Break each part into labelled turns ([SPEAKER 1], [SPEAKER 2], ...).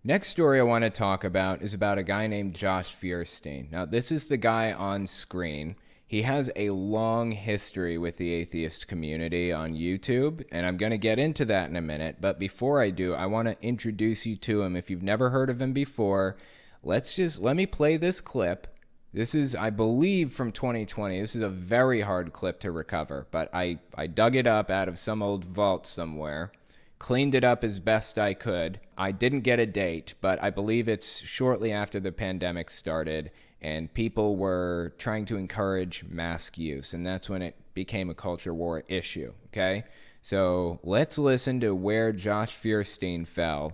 [SPEAKER 1] Next story I want to talk about is about a guy named Josh Fierstein. Now, this is the guy on screen. He has a long history with the atheist community on YouTube, and I'm going to get into that in a minute. But before I do, I want to introduce you to him. If you've never heard of him before, let me play this clip. This is, I believe, from 2020. This is a very hard clip to recover, but I dug it up out of some old vault somewhere, cleaned it up as best I could. I didn't get a date, but I believe it's shortly after the pandemic started, and people were trying to encourage mask use, and that's when it became a culture war issue, okay? So let's listen to where Josh Fierstein fell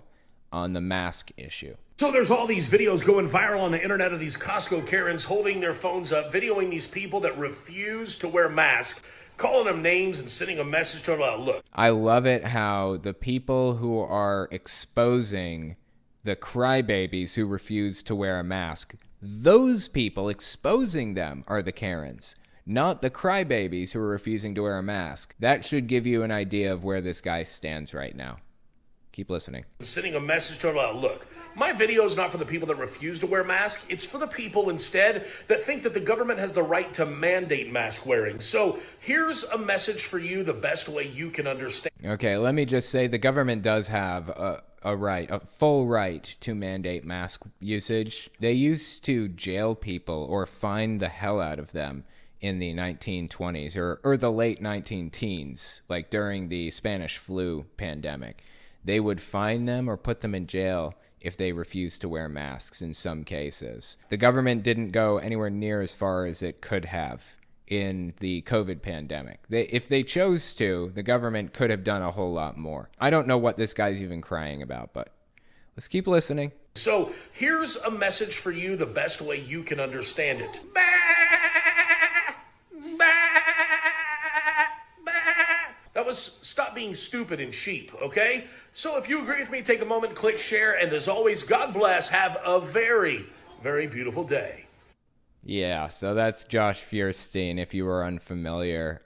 [SPEAKER 1] on the mask issue.
[SPEAKER 2] So there's all these videos going viral on the internet of these Costco Karens holding their phones up, videoing these people that refuse to wear masks, calling them names and sending a message to them, look.
[SPEAKER 1] I love it how the people who are exposing the crybabies who refuse to wear a mask, those people exposing them are the Karens, not the crybabies who are refusing to wear a mask. That should give you an idea of where this guy stands right now. Keep listening.
[SPEAKER 2] Sending a message to them, look, my video is not for the people that refuse to wear masks. It's for the people instead that think that the government has the right to mandate mask wearing. So here's a message for you the best way you can understand.
[SPEAKER 1] Okay, let me just say the government does have a full right to mandate mask usage. They used to jail people or fine the hell out of them in the 1920s or the late 19-teens, like during the Spanish flu pandemic. They would fine them or put them in jail if they refused to wear masks in some cases. The government didn't go anywhere near as far as it could have in the COVID pandemic. If they chose to, the government could have done a whole lot more. I don't know what this guy's even crying about, but let's keep listening.
[SPEAKER 2] So here's a message for you the best way you can understand it. That was stop being stupid and sheep, okay? So if you agree with me, take a moment, click share, and as always, God bless. Have a very, very beautiful day.
[SPEAKER 1] Yeah, so that's Josh Fierstein, if you were unfamiliar.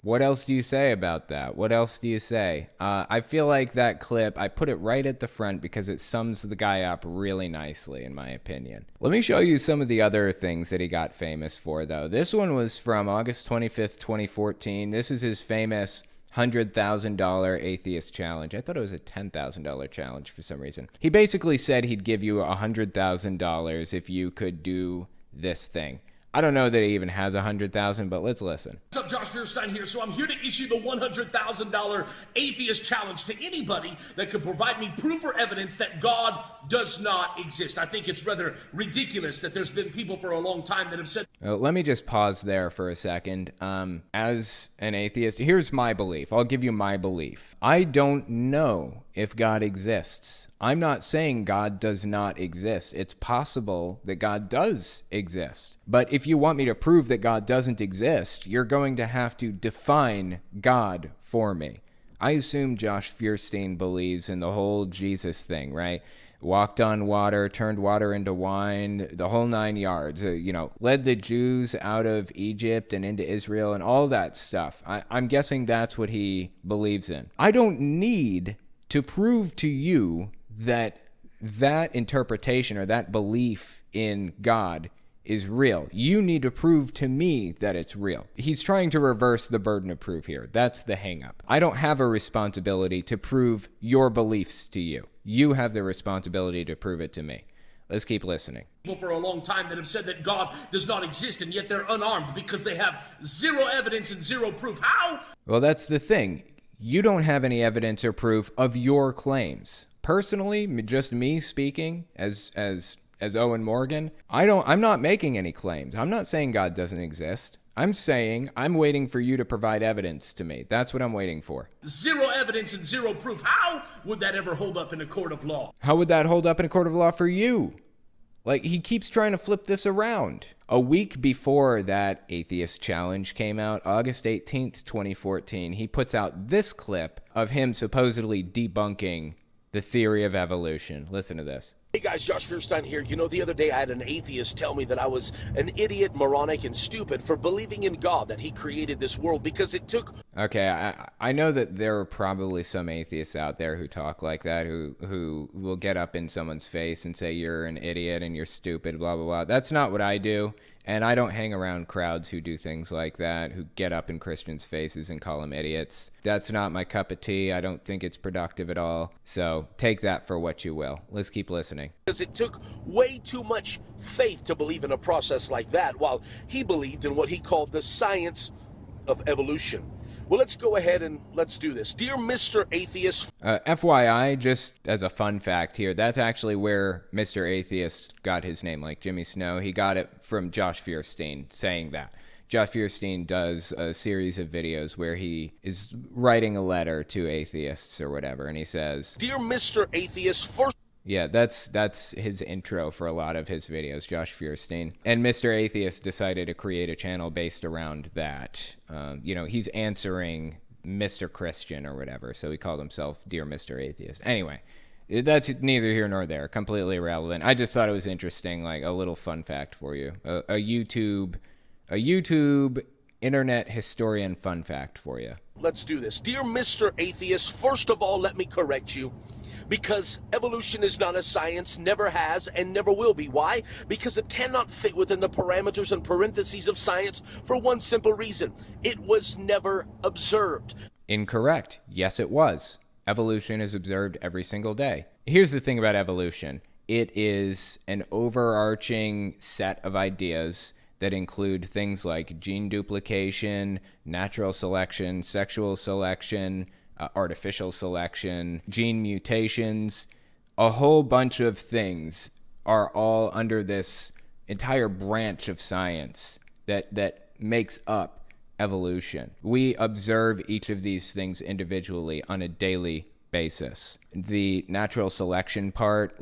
[SPEAKER 1] What else do you say about that? What else do you say? I feel like that clip, I put it right at the front because it sums the guy up really nicely, in my opinion. Let me show you some of the other things that he got famous for, though. This one was from August 25th, 2014. This is his famous $100,000 Atheist challenge. I thought it was a $10,000 challenge for some reason. He basically said he'd give you $100,000 if you could do this thing. I don't know that he even has 100,000, but let's listen.
[SPEAKER 2] What's up, Josh Fierstein here. So I'm here to issue the $100,000 Atheist challenge to anybody that could provide me proof or evidence that God does not exist. I think it's rather ridiculous that there's been people for a long time that have said...
[SPEAKER 1] Let me just pause there for a second. As an atheist, here's my belief. I'll give you my belief. I don't know if God exists. I'm not saying God does not exist. It's possible that God does exist. But if you want me to prove that God doesn't exist, you're going to have to define God for me. I assume Josh Fierstein believes in the whole Jesus thing, right? Walked on water, turned water into wine, the whole 9 yards, led the Jews out of Egypt and into Israel and all that stuff. I'm guessing that's what he believes in. I don't need to prove to you that interpretation or that belief in God is real. You need to prove to me that it's real. He's trying to reverse the burden of proof here. That's the hang-up. I don't have a responsibility to prove your beliefs to you. You have the responsibility to prove it to me. Let's keep listening.
[SPEAKER 2] People for a long time that have said that God does not exist, and yet they're unarmed because they have zero evidence and zero proof. How?
[SPEAKER 1] Well, that's the thing. You don't have any evidence or proof of your claims. Personally, just me speaking as Owen Morgan, I'm not making any claims. I'm not saying God doesn't exist. I'm saying I'm waiting for you to provide evidence to me. That's what I'm waiting for.
[SPEAKER 2] Zero evidence and zero proof. How would that ever hold up in a court of law?
[SPEAKER 1] How would that hold up in a court of law for you? Like, he keeps trying to flip this around. A week before that Atheist challenge came out, August 18th, 2014, he puts out this clip of him supposedly debunking the theory of evolution. Listen to this.
[SPEAKER 2] Hey guys, Josh Fierstein here. You know, the other day I had an atheist tell me that I was an idiot, moronic, and stupid for believing in God, that he created this world because it took...
[SPEAKER 1] Okay, I know that there are probably some atheists out there who talk like that, who will get up in someone's face and say you're an idiot and you're stupid, blah, blah, blah. That's not what I do, and I don't hang around crowds who do things like that, who get up in Christians' faces and call them idiots. That's not my cup of tea. I don't think it's productive at all, so take that for what you will. Let's keep listening.
[SPEAKER 2] Because it took way too much faith to believe in a process like that, while he believed in what he called the science of evolution. Well, let's go ahead and let's do this. Dear Mr. Atheist...
[SPEAKER 1] FYI, just as a fun fact here, that's actually where Mr. Atheist got his name, like Jimmy Snow. He got it from Josh Fierstein saying that. Josh Fierstein does a series of videos where he is writing a letter to atheists or whatever, and he says,
[SPEAKER 2] Dear Mr. Atheist, first...
[SPEAKER 1] Yeah, that's his intro for a lot of his videos, Josh Fierstein. And Mr. Atheist decided to create a channel based around that. He's answering Mr. Christian or whatever, so he called himself Dear Mr. Atheist. Anyway, that's neither here nor there, completely irrelevant. I just thought it was interesting, like a little fun fact for you. A YouTube internet historian fun fact for you.
[SPEAKER 2] Let's do this. Dear Mr. Atheist, first of all, let me correct you. Because evolution is not a science, never has, and never will be. Why? Because it cannot fit within the parameters and parentheses of science for one simple reason. It was never observed.
[SPEAKER 1] Incorrect. Yes, it was. Evolution is observed every single day. Here's the thing about evolution. It is an overarching set of ideas that include things like gene duplication, natural selection, sexual selection, artificial selection, gene mutations. A whole bunch of things are all under this entire branch of science that makes up evolution. We observe each of these things individually on a daily basis. The natural selection part,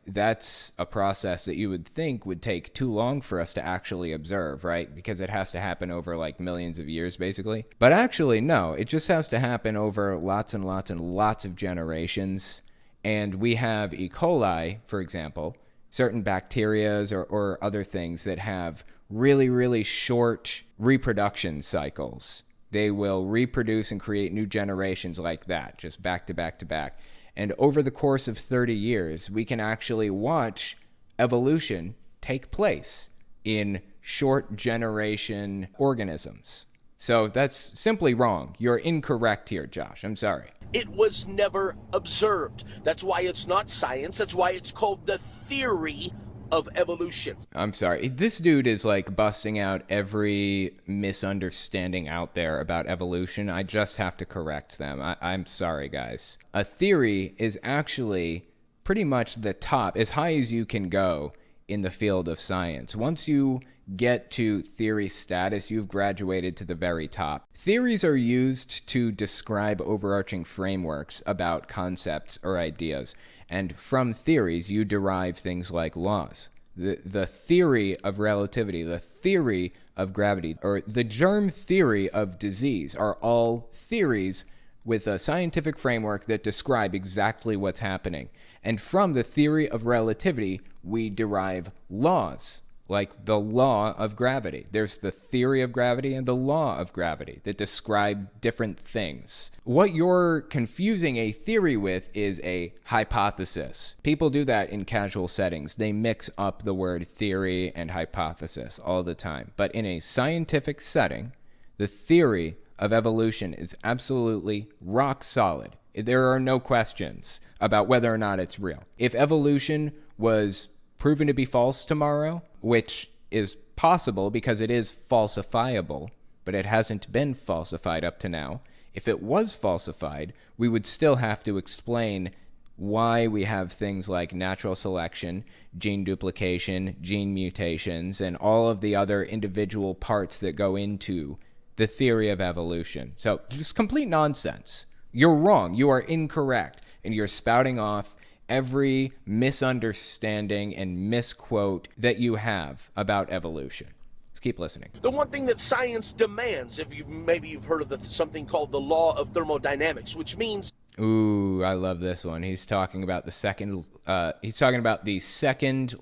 [SPEAKER 1] that's a process that you would think would take too long for us to actually observe, right? Because it has to happen over millions of years, basically. But actually, no, it just has to happen over lots and lots and lots of generations. And we have E. coli, for example, certain bacterias or other things that have really, really short reproduction cycles. They will reproduce and create new generations like that, just back to back to back. And over the course of 30 years, we can actually watch evolution take place in short generation organisms. So that's simply wrong. You're incorrect here, Josh. I'm sorry.
[SPEAKER 2] It was never observed. That's why it's not science. That's why it's called the theory of evolution.
[SPEAKER 1] I'm sorry. This dude is busting out every misunderstanding out there about evolution. I just have to correct them. I'm sorry, guys. A theory is actually pretty much the top, as high as you can go in the field of science. Once you get to theory status, you've graduated to the very top. Theories are used to describe overarching frameworks about concepts or ideas. And from theories, you derive things like laws. The theory of relativity, the theory of gravity, or the germ theory of disease are all theories with a scientific framework that describe exactly what's happening. And from the theory of relativity, we derive laws, like the law of gravity. There's the theory of gravity and the law of gravity that describe different things. What you're confusing a theory with is a hypothesis. People do that in casual settings. They mix up the word theory and hypothesis all the time. But in a scientific setting, the theory of evolution is absolutely rock solid. There are no questions about whether or not it's real. If evolution was proven to be false tomorrow, which is possible because it is falsifiable, but it hasn't been falsified up to now. If it was falsified, we would still have to explain why we have things like natural selection, gene duplication, gene mutations, and all of the other individual parts that go into the theory of evolution. So just complete nonsense. You're wrong. You are incorrect. And you're spouting off every misunderstanding and misquote that you have about evolution. Let's keep listening.
[SPEAKER 2] The one thing that science demands, if you've heard of something called the Law of Thermodynamics, which means...
[SPEAKER 1] Ooh, I love this one. He's talking about the second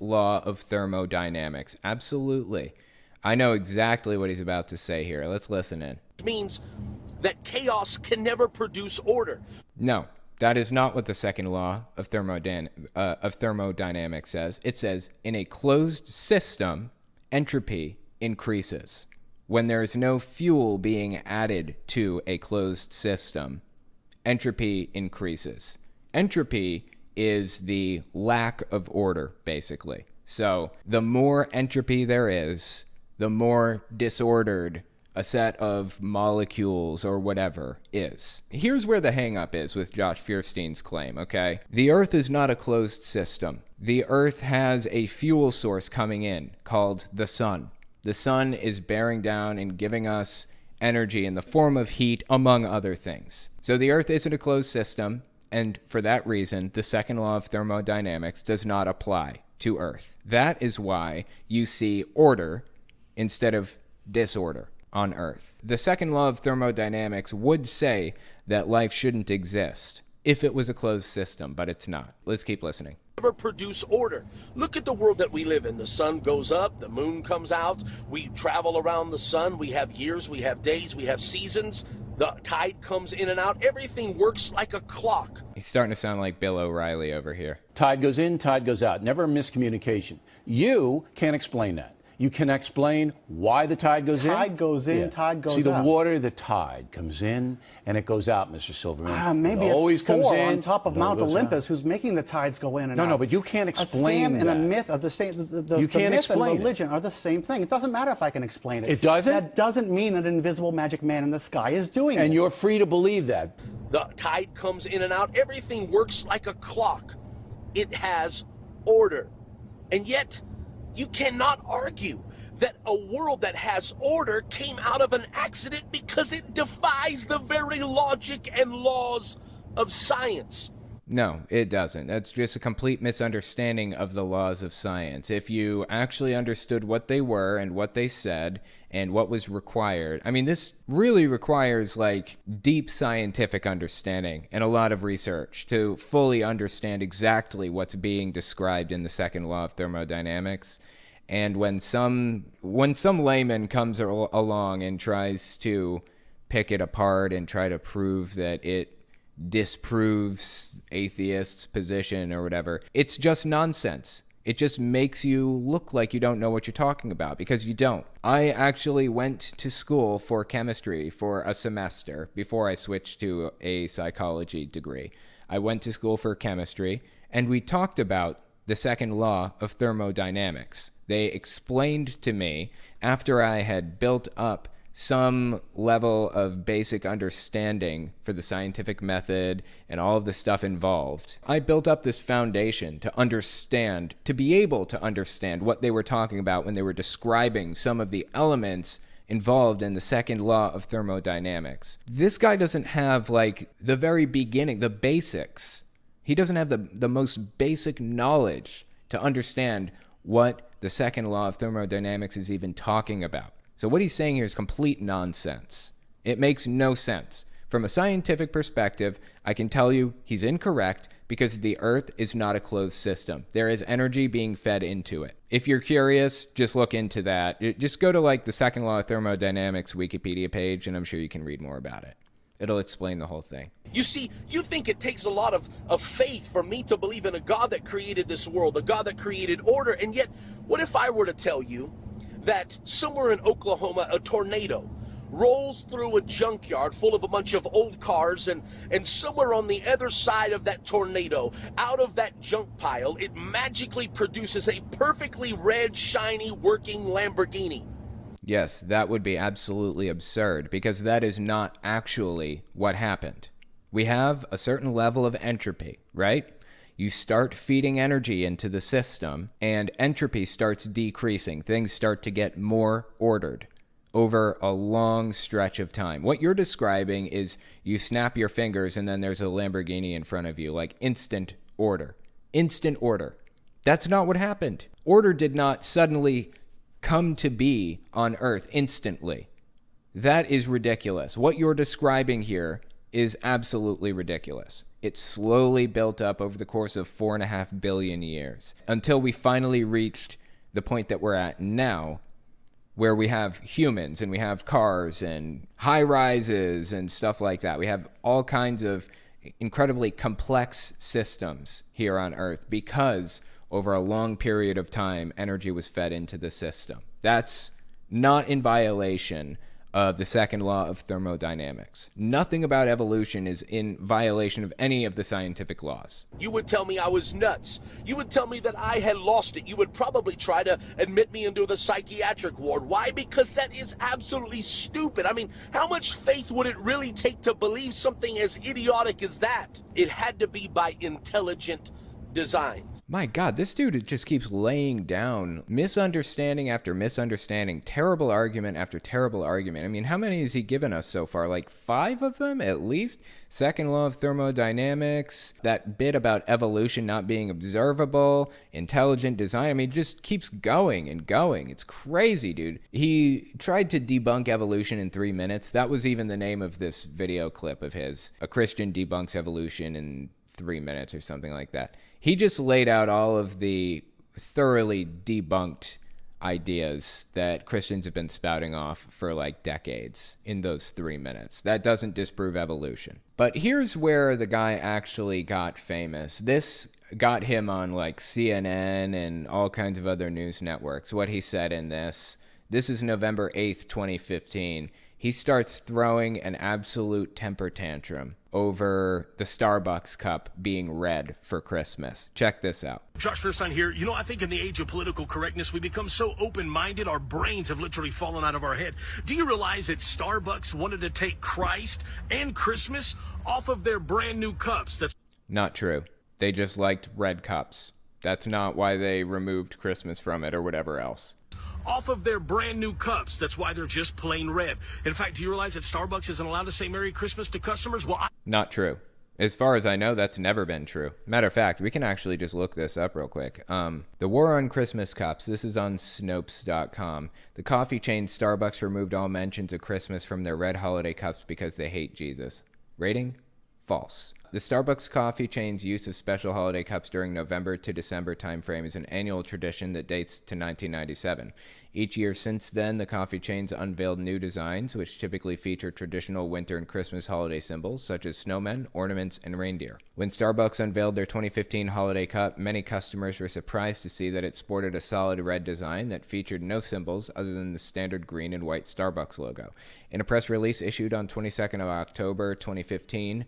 [SPEAKER 1] law of thermodynamics. Absolutely. I know exactly what he's about to say here. Let's listen in.
[SPEAKER 2] It means that chaos can never produce order.
[SPEAKER 1] No, that is not what the second law of thermodynamics says. It says, in a closed system, entropy increases. When there is no fuel being added to a closed system, entropy increases. Entropy is the lack of order, basically. So the more entropy there is, the more disordered a set of molecules or whatever is. Here's where the hang-up is with Josh Fierstein's claim, okay? The Earth is not a closed system. The Earth has a fuel source coming in called the sun. The sun is bearing down and giving us energy in the form of heat, among other things. So the Earth isn't a closed system, and for that reason, the second law of thermodynamics does not apply to Earth. That is why you see order instead of disorder on Earth. The second law of thermodynamics would say that life shouldn't exist if it was a closed system, but it's not. Let's keep listening.
[SPEAKER 2] Never produce order. Look at the world that we live in. The sun goes up, the moon comes out, we travel around the sun, we have years, we have days, we have seasons, the tide comes in and out, everything works like a clock.
[SPEAKER 1] He's starting to sound like Bill O'Reilly over here.
[SPEAKER 3] Tide goes in, tide goes out. Never a miscommunication. You can't explain that. You can explain why the tide goes in.
[SPEAKER 4] Tide goes in, tide goes out.
[SPEAKER 3] See, the water, the tide comes in and it goes out, Mr. Silverman.
[SPEAKER 4] Maybe
[SPEAKER 3] it always comes
[SPEAKER 4] Thor
[SPEAKER 3] in
[SPEAKER 4] on top of Mount Olympus who's making the tides go in and out.
[SPEAKER 3] No, but you can't explain
[SPEAKER 4] a scam
[SPEAKER 3] that.
[SPEAKER 4] and a myth are the same. The
[SPEAKER 3] You can't
[SPEAKER 4] myth and
[SPEAKER 3] explain
[SPEAKER 4] religion are the same thing. It doesn't matter if I can explain it.
[SPEAKER 3] It doesn't?
[SPEAKER 4] That doesn't mean that an invisible magic man in the sky is doing it.
[SPEAKER 3] And you're free to believe that.
[SPEAKER 2] The tide comes in and out, everything works like a clock. It has order. And yet, you cannot argue that a world that has order came out of an accident because it defies the very logic and laws of science.
[SPEAKER 1] No, it doesn't. That's just a complete misunderstanding of the laws of science. If you actually understood what they were and what they said and what was required, I mean, this really requires like deep scientific understanding and a lot of research to fully understand exactly what's being described in the second law of thermodynamics. And when some layman comes along and tries to pick it apart and try to prove that it disproves atheists' position or whatever, it's just nonsense. It just makes you look like you don't know what you're talking about, because you don't. I actually went to school for chemistry for a semester before I switched to a psychology degree. I went to school for chemistry, and we talked about the second law of thermodynamics. They explained to me, after I had built up some level of basic understanding for the scientific method and all of the stuff involved, I built up this foundation to understand, to be able to understand what they were talking about when they were describing some of the elements involved in the second law of thermodynamics. This guy doesn't have, like, the very beginning, the basics. He doesn't have the most basic knowledge to understand what the second law of thermodynamics is even talking about. So what he's saying here is complete nonsense. It makes no sense. From a scientific perspective, I can tell you he's incorrect because the Earth is not a closed system. There is energy being fed into it. If you're curious, just look into that. Just go to like the second law of thermodynamics Wikipedia page, and I'm sure you can read more about it. It'll explain the whole thing.
[SPEAKER 2] You see, you think it takes a lot of faith for me to believe in a God that created this world, a God that created order, and yet, what if I were to tell you that somewhere in Oklahoma, a tornado rolls through a junkyard full of a bunch of old cars, and somewhere on the other side of that tornado, out of that junk pile, it magically produces a perfectly red, shiny, working Lamborghini.
[SPEAKER 1] Yes, that would be absolutely absurd, because that is not actually what happened. We have a certain level of entropy, right? You start feeding energy into the system, and entropy starts decreasing. Things start to get more ordered over a long stretch of time. What you're describing is you snap your fingers and then there's a Lamborghini in front of you, like instant order. Instant order. That's not what happened. Order did not suddenly come to be on Earth instantly. That is ridiculous. What you're describing here is absolutely ridiculous. It slowly built up over the course of 4.5 billion years until we finally reached the point that we're at now, where we have humans and we have cars and high rises and stuff like that. We have all kinds of incredibly complex systems here on Earth because over a long period of time, energy was fed into the system. That's not in violation of the second law of thermodynamics. Nothing about evolution is in violation of any of the scientific laws.
[SPEAKER 2] You would tell me I was nuts. You would tell me that I had lost it. You would probably try to admit me into the psychiatric ward. Why? Because that is absolutely stupid. I mean, how much faith would it really take to believe something as idiotic as that? It had to be by intelligent design.
[SPEAKER 1] My God, this dude just keeps laying down misunderstanding after misunderstanding, terrible argument after terrible argument. I mean, how many has he given us so far? Like 5 of them at least? Second law of thermodynamics, that bit about evolution not being observable, intelligent design. I mean, it just keeps going and going. It's crazy, dude. He tried to debunk evolution in 3 minutes. That was even the name of this video clip of his. A Christian debunks evolution in 3 minutes or something like that. He just laid out all of the thoroughly debunked ideas that Christians have been spouting off for like decades in those 3 minutes. That doesn't disprove evolution. But here's where the guy actually got famous. This got him on like CNN and all kinds of other news networks. What he said in this is November 8th, 2015. He starts throwing an absolute temper tantrum over the Starbucks cup being red for Christmas. Check this out.
[SPEAKER 2] Josh Fierstein here. You know, I think in the age of political correctness, we become so open-minded, our brains have literally fallen out of our head. Do you realize that Starbucks wanted to take Christ and Christmas off of their brand new cups? That's
[SPEAKER 1] not true. They just liked red cups. That's not why they removed Christmas from it or whatever else.
[SPEAKER 2] Off of their brand new cups. That's why they're just plain red. In fact, do you realize that Starbucks isn't allowed to say Merry Christmas to customers? Well,
[SPEAKER 1] not true. As far as I know, that's never been true. Matter of fact, we can actually just look this up real quick. The war on Christmas cups. This is on Snopes.com. The coffee chain Starbucks removed all mentions of Christmas from their red holiday cups because they hate Jesus. Rating? False. The Starbucks coffee chain's use of special holiday cups during November to December timeframe is an annual tradition that dates to 1997. Each year since then, the coffee chain's unveiled new designs, which typically feature traditional winter and Christmas holiday symbols, such as snowmen, ornaments, and reindeer. When Starbucks unveiled their 2015 holiday cup, many customers were surprised to see that it sported a solid red design that featured no symbols other than the standard green and white Starbucks logo. In a press release issued on 22nd of October 2015,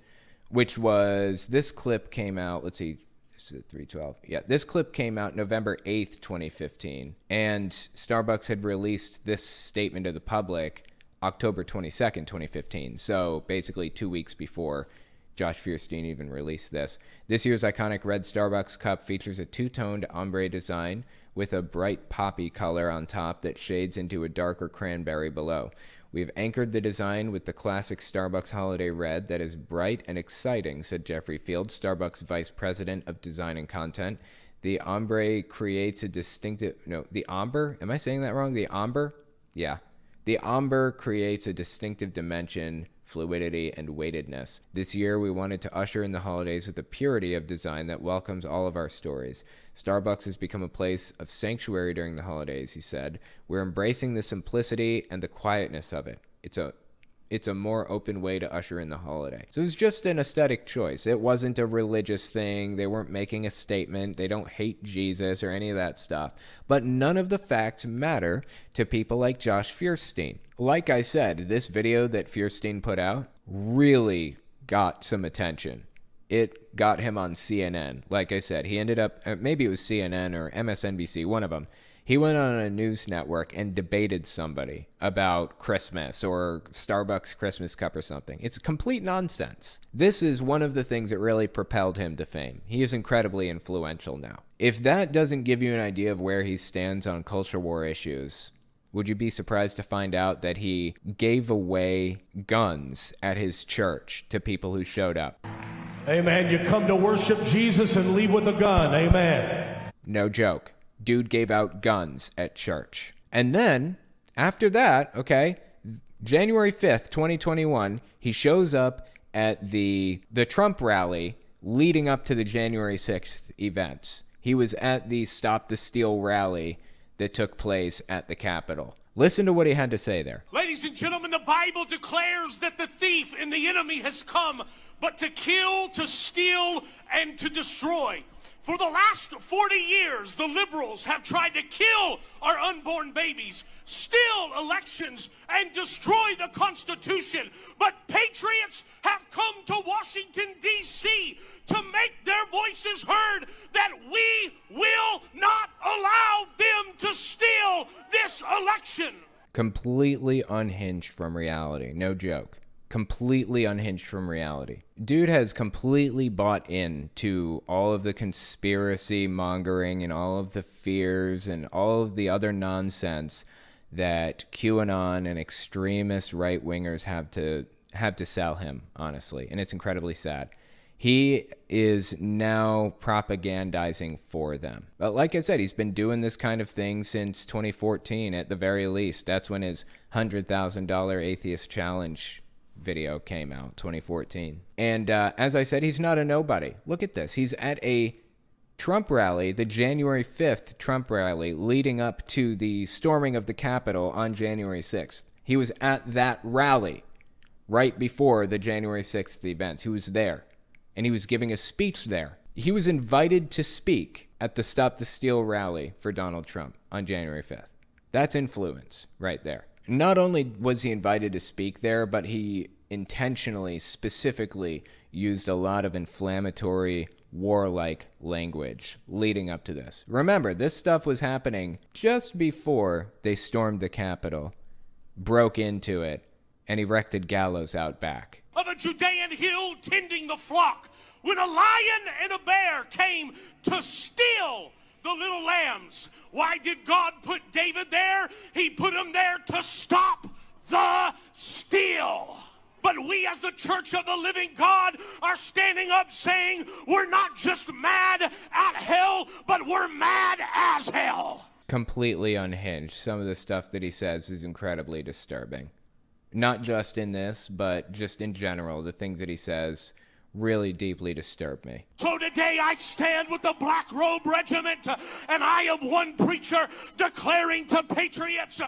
[SPEAKER 1] which was, this clip came out, let's see, 312. Yeah, this clip came out November 8th, 2015. And Starbucks had released this statement to the public October 22nd, 2015. So basically 2 weeks before Josh Fierstein even released this. This year's iconic red Starbucks cup features a two-toned ombre design with a bright poppy color on top that shades into a darker cranberry below. We have anchored the design with the classic Starbucks holiday red that is bright and exciting, said Jeffrey Field, Starbucks Vice President of Design and Content. The ombre creates a distinctive... No, the amber? Am I saying that wrong? The amber? Yeah. The amber creates a distinctive dimension, fluidity, and weightedness. This year, we wanted to usher in the holidays with a purity of design that welcomes all of our stories. Starbucks has become a place of sanctuary during the holidays, he said. We're embracing the simplicity and the quietness of it. It's a more open way to usher in the holiday. So it was just an aesthetic choice. It wasn't a religious thing. They weren't making a statement. They don't hate Jesus or any of that stuff. But none of the facts matter to people like Josh Fierstein. Like I said, this video that Fierstein put out really got some attention. It got him on CNN. Like I said, he ended up, maybe it was CNN or MSNBC, one of them. He went on a news network and debated somebody about Christmas or Starbucks Christmas cup or something. It's complete nonsense. This is one of the things that really propelled him to fame. He is incredibly influential now. If that doesn't give you an idea of where he stands on culture war issues, would you be surprised to find out that he gave away guns at his church to people who showed up?
[SPEAKER 5] Amen. You come to worship Jesus and leave with a gun. Amen.
[SPEAKER 1] No joke. Dude gave out guns at church. And then, after that, okay, January 5th, 2021, he shows up at the Trump rally leading up to the January 6th events. He was at the Stop the Steal rally that took place at the Capitol. Listen to what he had to say there.
[SPEAKER 2] Ladies and gentlemen, the Bible declares that the thief and the enemy has come but to kill, to steal, and to destroy. For the last 40 years, the liberals have tried to kill our unborn babies, steal elections, and destroy the Constitution. But patriots have come to Washington, D.C. to make their voices heard that we will not allow them to steal this election.
[SPEAKER 1] Completely unhinged from reality. No joke. Completely unhinged from reality. Dude has completely bought into all of the conspiracy mongering and all of the fears and all of the other nonsense that QAnon and extremist right-wingers have to sell him, honestly. And it's incredibly sad. He is now propagandizing for them. But like I said, he's been doing this kind of thing since 2014 at the very least. That's when his $100,000 Atheist Challenge video came out, 2014. And as I said, he's not a nobody. Look at this. He's at a Trump rally, the January 5th Trump rally, leading up to the storming of the Capitol on January 6th. He was at that rally right before the January 6th events. He was there, and he was giving a speech there. He was invited to speak at the Stop the Steal rally for Donald Trump on January 5th. That's influence right there. Not only was he invited to speak there, but he intentionally, specifically used a lot of inflammatory, warlike language leading up to this. Remember, this stuff was happening just before they stormed the Capitol, broke into it, and erected gallows out back.
[SPEAKER 2] Of a Judean hill tending the flock, when a lion and a bear came to steal the little lambs. Why did God put David there? He put him there to stop the steal. But we as the Church of the Living God are standing up saying we're not just mad at hell, but we're mad as hell.
[SPEAKER 1] Completely unhinged. Some of the stuff that he says is incredibly disturbing. Not just in this, but just in general, the things that he says really deeply disturb me.
[SPEAKER 2] So today I stand with the Black Robe Regiment, and I am one preacher declaring to patriots.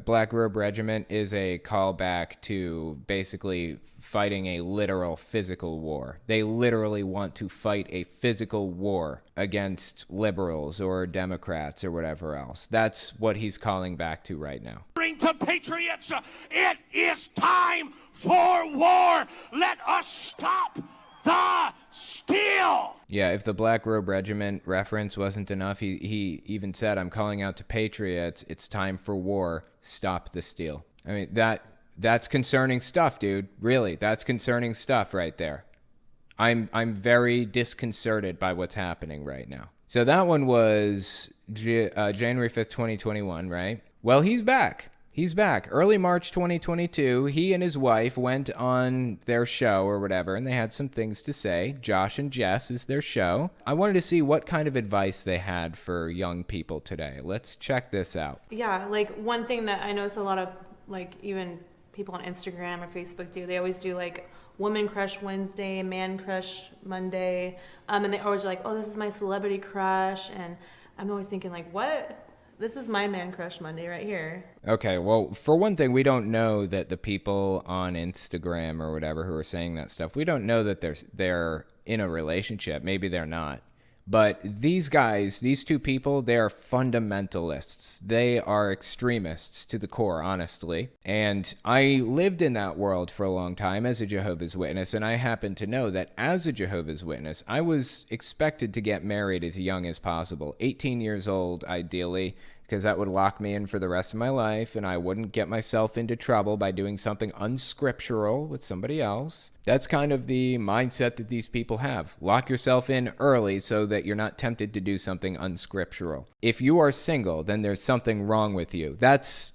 [SPEAKER 1] Black Robe Regiment is a callback to basically fighting a literal physical war. They literally want to fight a physical war against liberals or Democrats or whatever else. That's what he's calling back to right now.
[SPEAKER 2] To patriots, it is time for war. Let us stop the steal.
[SPEAKER 1] Yeah, if the Black Robe Regiment reference wasn't enough, he even said, I'm calling out to patriots, it's time for war, stop the steal. I mean, that's concerning stuff, dude. Really, that's concerning stuff right there. I'm very disconcerted by what's happening right now. So that one was January 5th, 2021, right? Well, he's back. He's back. Early March 2022, he and his wife went on their show or whatever, and they had some things to say. Josh and Jess is their show. I wanted to see what kind of advice they had for young people today. Let's check this out.
[SPEAKER 6] Yeah, like one thing that I notice a lot of, like even people on Instagram or Facebook do, they always do like Woman Crush Wednesday, Man Crush Monday, and they always are like, oh, this is my celebrity crush, and I'm always thinking like, what? This is my Man Crush Monday right here.
[SPEAKER 1] Okay, well, for one thing, we don't know that the people on Instagram or whatever who are saying that stuff, we don't know that they're in a relationship. Maybe they're not. But these guys, these two people, they are fundamentalists. They are extremists to the core, honestly. And I lived in that world for a long time as a Jehovah's Witness, and I happen to know that as a Jehovah's Witness, I was expected to get married as young as possible, 18 years old, ideally, because that would lock me in for the rest of my life, and I wouldn't get myself into trouble by doing something unscriptural with somebody else. That's kind of the mindset that these people have. Lock yourself in early so that you're not tempted to do something unscriptural. If you are single, then there's something wrong with you. That's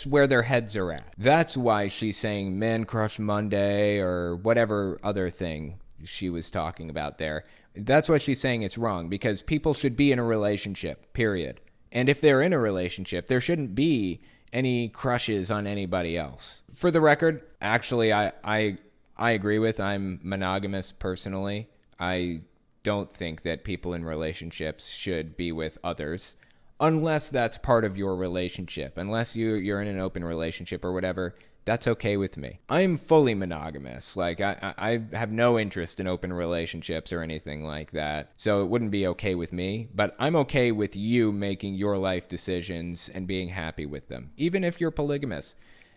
[SPEAKER 1] where their heads are at. That's why she's saying Man Crush Monday or whatever other thing she was talking about there. That's why she's saying it's wrong, because people should be in a relationship, period. And if they're in a relationship, there shouldn't be any crushes on anybody else. For the record, actually, I I agree with. I'm monogamous personally. I don't think that people in relationships should be with others unless that's part of your relationship. Unless you're in an open relationship or whatever, that's okay with me. I'm fully monogamous. Like, I have no interest in open relationships or anything like that. So it wouldn't be okay with me. But I'm okay with you making your life decisions and being happy with them, even if you're polygamous.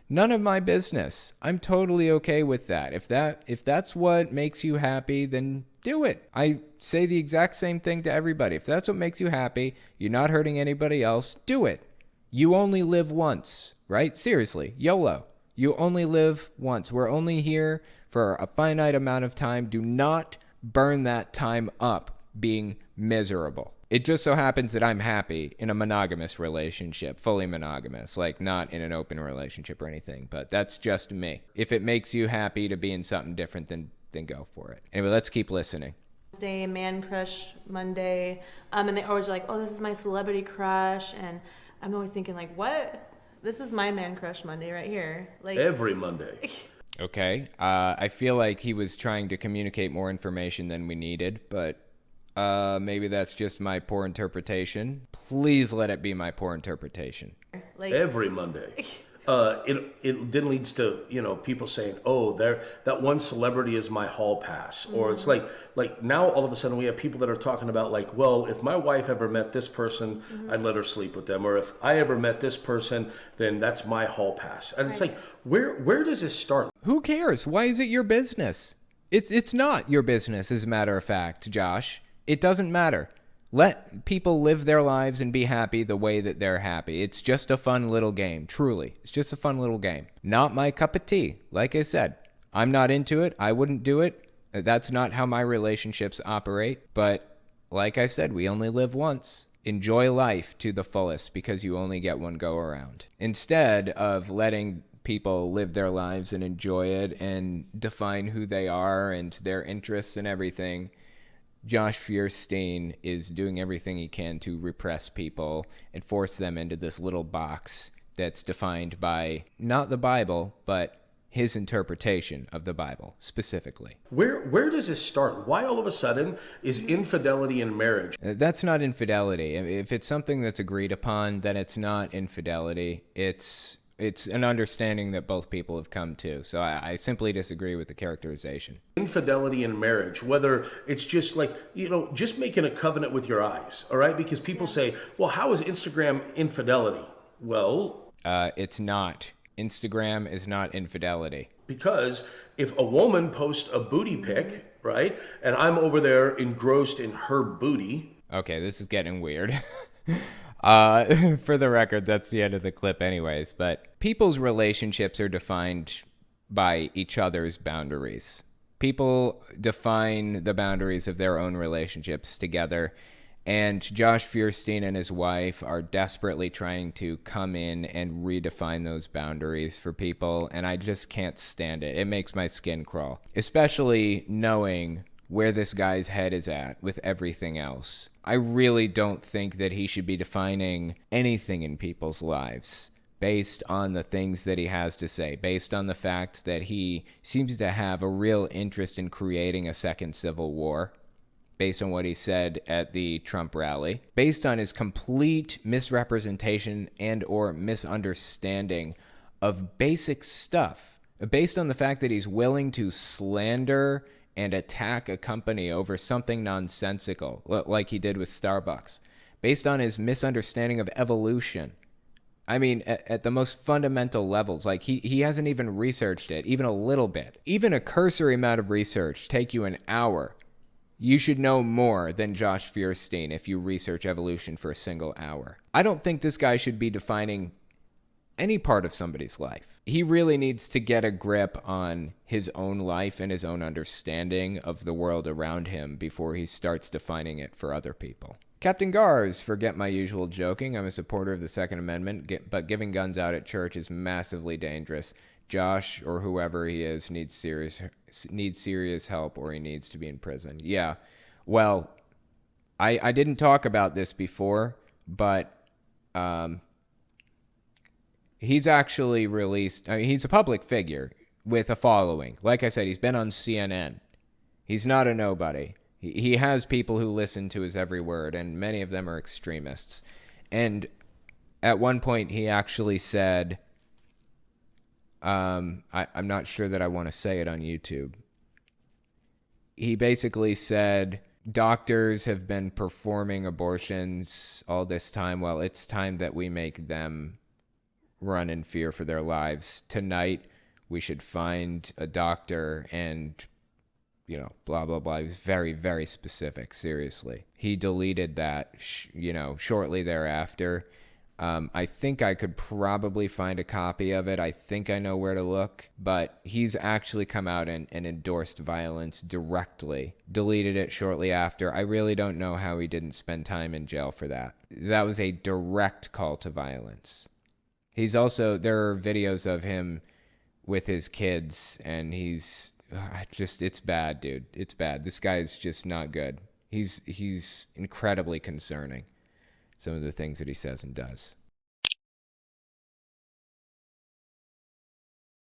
[SPEAKER 1] None of my business. I'm totally okay with that. If that's what makes you happy, then do it. I say the exact same thing to everybody. If that's what makes you happy, you're not hurting anybody else, do it. You only live once, right? Seriously, YOLO. You only live once. We're only here for a finite amount of time. Do not burn that time up being miserable. It just so happens that I'm happy in a monogamous relationship, fully monogamous, like not in an open relationship or anything, but that's just me. If it makes you happy to be in something different, then go for it. Anyway, let's keep listening.
[SPEAKER 6] Wednesday, man crush Monday, and they always are like, oh, this is my celebrity crush, and I'm always thinking like, what? This is my man crush Monday right here. Like
[SPEAKER 2] every Monday.
[SPEAKER 1] Okay. I feel like he was trying to communicate more information than we needed, but maybe that's just my poor interpretation. Please let it be my poor interpretation.
[SPEAKER 2] Like every Monday. It then leads to, people saying, oh, that one celebrity is my hall pass. Or it's like now all of a sudden we have people that are talking about like, well, if my wife ever met this person, I'd let her sleep with them. Or if I ever met this person, then that's my hall pass. And it's like, where does this start?
[SPEAKER 1] Who cares? Why is it your business? It's not your business, as a matter of fact, Josh. It doesn't matter. Let people live their lives and be happy the way that they're happy. It's just a fun little game, truly. It's just a fun little game. Not my cup of tea. Like I said, I'm not into it. I wouldn't do it. That's not how my relationships operate. But like I said, we only live once. Enjoy life to the fullest because you only get one go around. Instead of letting people live their lives and enjoy it and define who they are and their interests and everything, Josh Fierstein is doing everything he can to repress people and force them into this little box that's defined by not the Bible, but his interpretation of the Bible specifically.
[SPEAKER 2] Where does this start? Why all of a sudden is infidelity in marriage?
[SPEAKER 1] That's not infidelity. If it's something that's agreed upon, then it's not infidelity. It's an understanding that both people have come to. So I simply disagree with the characterization.
[SPEAKER 2] Infidelity in marriage, whether it's just like, just making a covenant with your eyes, all right? Because people say, well, how is Instagram infidelity? Well,
[SPEAKER 1] it's not. Instagram is not infidelity.
[SPEAKER 2] Because if a woman posts a booty pic, right, and I'm over there engrossed in her booty.
[SPEAKER 1] Okay, this is getting weird. For the record, that's the end of the clip anyways, but people's relationships are defined by each other's boundaries. People define the boundaries of their own relationships together, and Josh Fierstein and his wife are desperately trying to come in and redefine those boundaries for people, and I just can't stand it. It makes my skin crawl, especially knowing where this guy's head is at with everything else. I really don't think that he should be defining anything in people's lives based on the things that he has to say, based on the fact that he seems to have a real interest in creating a second civil war, based on what he said at the Trump rally, based on his complete misrepresentation and or misunderstanding of basic stuff, based on the fact that he's willing to slander and attack a company over something nonsensical, like he did with Starbucks, based on his misunderstanding of evolution. I mean, at the most fundamental levels, like he hasn't even researched it, even a little bit. Even a cursory amount of research take you an hour. You should know more than Josh Fierstein if you research evolution for a single hour. I don't think this guy should be defining any part of somebody's life. He really needs to get a grip on his own life and his own understanding of the world around him before he starts defining it for other people. Captain Gars, forget my usual joking. I'm a supporter of the Second Amendment, but giving guns out at church is massively dangerous. Josh, or whoever he is, needs serious help, or he needs to be in prison. Yeah, well, I didn't talk about this before, but he's actually released. I mean, he's a public figure. with a following. Like I said, he's been on CNN. He's not a nobody. He has people who listen to his every word, and many of them are extremists. And at one point, he actually said, I'm not sure that I want to say it on YouTube. He basically said, doctors have been performing abortions all this time. Well, it's time that we make them run in fear for their lives. Tonight, we should find a doctor and, blah, blah, blah. He was very, very specific, seriously. He deleted that, shortly thereafter. I think I could probably find a copy of it. I think I know where to look. But he's actually come out and endorsed violence directly. Deleted it shortly after. I really don't know how he didn't spend time in jail for that. That was a direct call to violence. He's also, there are videos of him with his kids, and it's bad, dude. It's bad. This guy is just not good. He's incredibly concerning, some of the things that he says and does.